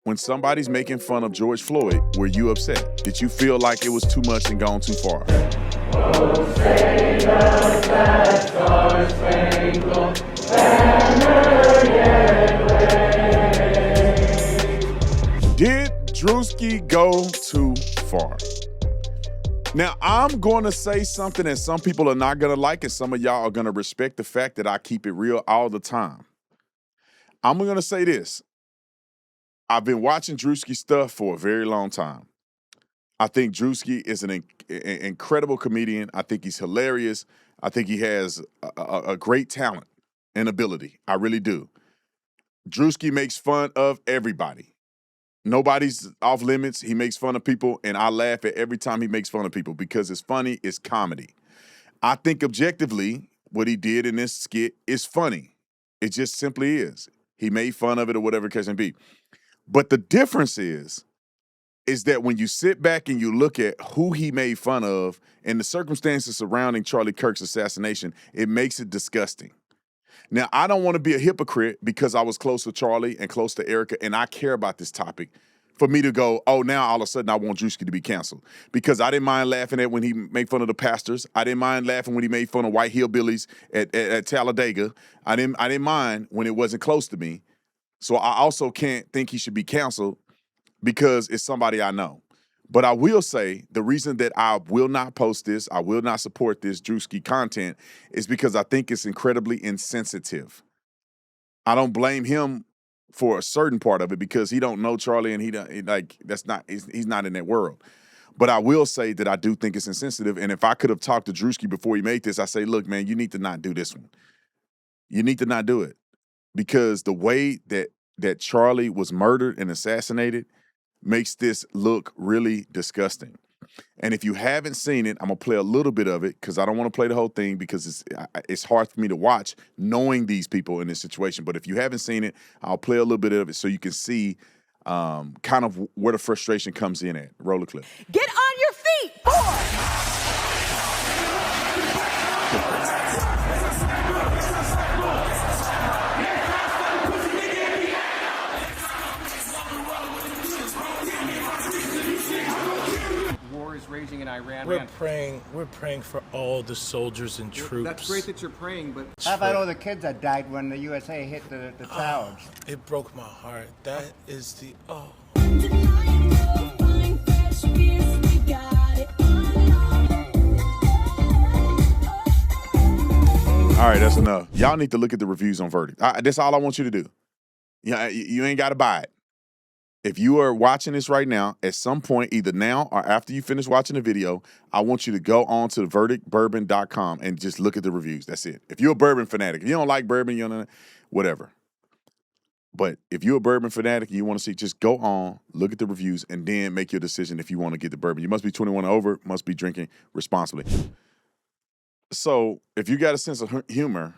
When somebody's making fun of George Floyd, were you upset? Did you feel like it was too much and gone too far? Oh, say the sad star-spangled banner yet waves. Did Druski go too far? Now, I'm going to say something that some people are not going to like, and some of y'all are going to respect the fact that I keep it real all the time. I'm going to say this. I've been watching Druski stuff for a very long time. I think Druski is an incredible comedian. I think he's hilarious. I think he has a great talent and ability. I really do. Druski makes fun of everybody. Nobody's off limits. He makes fun of people, and I laugh at every time he makes fun of people because it's funny, it's comedy. I think objectively, what he did in this skit is funny. It just simply is. He made fun of it or whatever the case may be. But the difference is that when you sit back and you look at who he made fun of and the circumstances surrounding Charlie Kirk's assassination, it makes it disgusting. Now, I don't want to be a hypocrite because I was close to Charlie and close to Erika, and I care about this topic, for me to go, oh, now all of a sudden I want Druski to be canceled. Because I didn't mind laughing at when he made fun of the pastors. I didn't mind laughing when he made fun of white hillbillies at Talladega. I didn't mind when it wasn't close to me. So I also can't think he should be canceled because it's somebody I know. But I will say the reason that I will not post this, I will not support this Druski content is because I think it's incredibly insensitive. I don't blame him for a certain part of it because he don't know Charlie and he's not in that world. But I will say that I do think it's insensitive. And if I could have talked to Druski before he made this, I say, look, man, you need to not do this one. You need to not do it. Because the way that Charlie was murdered and assassinated makes this look really disgusting. And if you haven't seen it, I'm going to play a little bit of it because I don't want to play the whole thing because it's hard for me to watch knowing these people in this situation. But if you haven't seen it, I'll play a little bit of it so you can see kind of where the frustration comes in at. Roll the clip. Get on your feet, boy! Raging in Iran. We're praying for all the soldiers and troops. That's great that you're praying, but how about all the kids that died when the USA hit the towers? It broke my heart. That is the All right, that's enough. Y'all need to look at the reviews on Verdict. That's all I want you to do. Yeah, you ain't got to buy it. If you are watching this right now, at some point, either now or after you finish watching the video, I want you to go on to verdictbourbon.com and just look at the reviews. That's it. If you're a bourbon fanatic, if you don't like bourbon, you don't know, whatever. But if you're a bourbon fanatic and you want to see, just go on, look at the reviews, and then make your decision if you want to get the bourbon. You must be 21 and over, must be drinking responsibly. So if you got a sense of humor,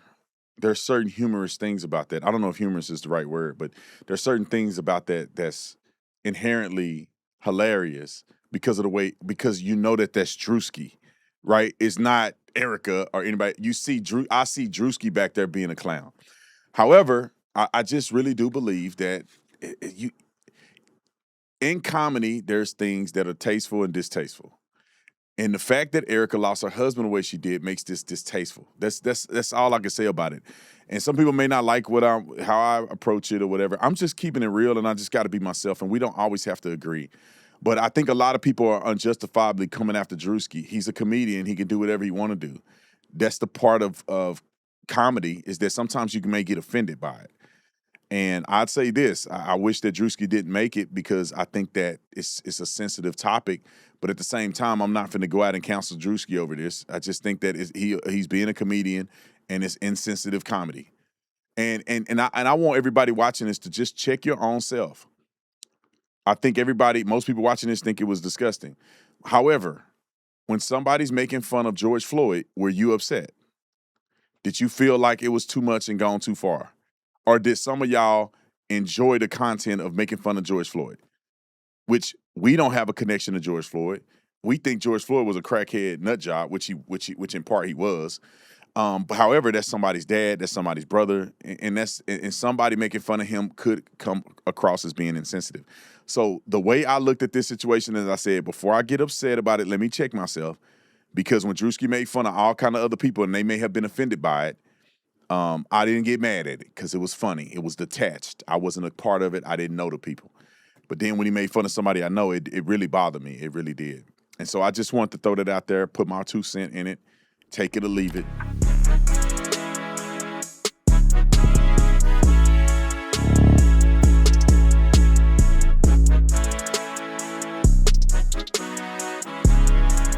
there's certain humorous things about that. I don't know if humorous is the right word, but there's certain things about that that's inherently hilarious because of the way, because you know that's Druski, right? It's not Erika or anybody. I see Druski back there being a clown. However, I just really do believe that in comedy, there's things that are tasteful and distasteful. And the fact that Erika lost her husband the way she did makes this distasteful. That's all I can say about it. And some people may not like how I approach it or whatever. I'm just keeping it real, and I just got to be myself. And we don't always have to agree. But I think a lot of people are unjustifiably coming after Druski. He's a comedian. He can do whatever he want to do. That's the part of comedy is that sometimes you may get offended by it. And I'd say this, I wish that Druski didn't make it because I think that it's a sensitive topic. But at the same time, I'm not finna go out and cancel Druski over this. I just think that he's being a comedian and it's insensitive comedy. And I want everybody watching this to just check your own self. I think most people watching this think it was disgusting. However, when somebody's making fun of George Floyd, were you upset? Did you feel like it was too much and gone too far? Or did some of y'all enjoy the content of making fun of George Floyd? Which we don't have a connection to George Floyd. We think George Floyd was a crackhead nut job, which in part he was. But however, that's somebody's dad, that's somebody's brother, and somebody making fun of him could come across as being insensitive. So the way I looked at this situation, as I said, before I get upset about it, let me check myself. Because when Druski made fun of all kind of other people and they may have been offended by it, I didn't get mad at it because it was funny. It was detached. I wasn't a part of it. I didn't know the people. But then when he made fun of somebody I know, it really bothered me. It really did. And so I just wanted to throw that out there, put my 2 cents in it, take it or leave it.